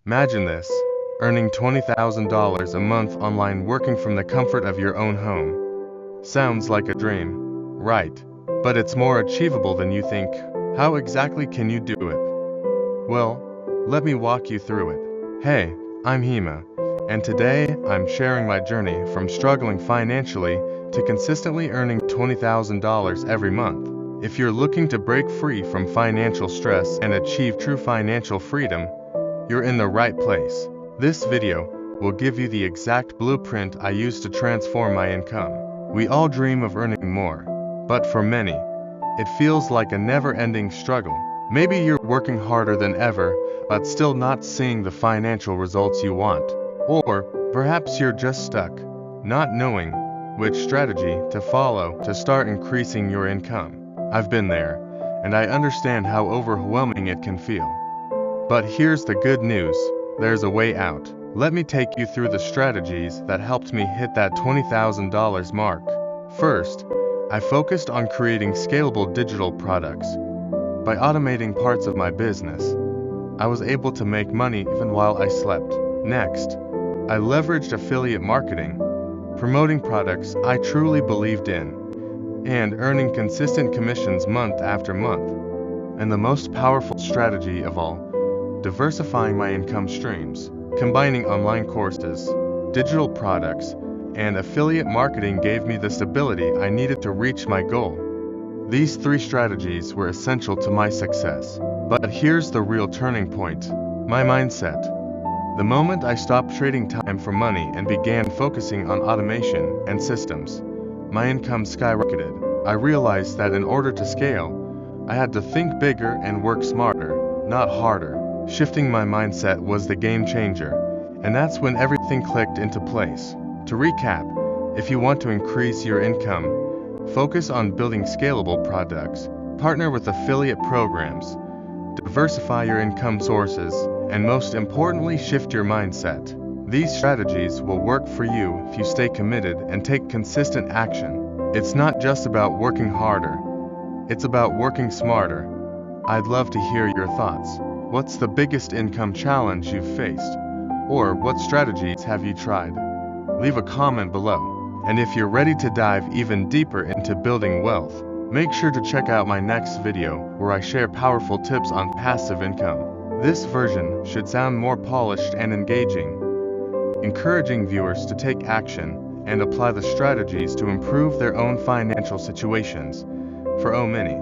Imagine this, earning $20,000 a month online working from the comfort of your own home. Sounds like a dream, right? But it's more achievable than you think. How exactly can you do it? Well, let me walk you through it. Hey, I'm Hema, and today I'm sharing my journey from struggling financially to consistently earning $20,000 every month. If you're looking to break free from financial stress and achieve true financial freedom, you're in the right place. This video will give you the exact blueprint I use to transform my income. We all dream of earning more, but for many, it feels like a never-ending struggle. Maybe you're working harder than ever, but still not seeing the financial results you want. Or perhaps you're just stuck, not knowing which strategy to follow to start increasing your income. I've been there, and I understand how overwhelming it can feel. But here's the good news, there's a way out. Let me take you through the strategies that helped me hit that $20,000 mark. First, I focused on creating scalable digital products. By automating parts of my business, I was able to make money even while I slept. Next, I leveraged affiliate marketing, promoting products I truly believed in, and earning consistent commissions month after month. And the most powerful strategy of all, diversifying my income streams. Combining online courses, digital products, and affiliate marketing gave me the stability I needed to reach my goal. These three strategies were essential to my success. But here's the real turning point, my mindset. The moment I stopped trading time for money and began focusing on automation and systems, my income skyrocketed. I realized that in order to scale, I had to think bigger and work smarter, not harder. Shifting my mindset was the game changer, and that's when everything clicked into place. To recap, if you want to increase your income, focus on building scalable products, partner with affiliate programs, diversify your income sources, and most importantly, shift your mindset. These strategies will work for you if you stay committed and take consistent action. It's not just about working harder, it's about working smarter. I'd love to hear your thoughts. What's the biggest income challenge you've faced? Or what strategies have you tried? Leave a comment below. And if you're ready to dive even deeper into building wealth, make sure to check out my next video where I share powerful tips on passive income. This version should sound more polished and engaging, encouraging viewers to take action and apply the strategies to improve their own financial situations. For many,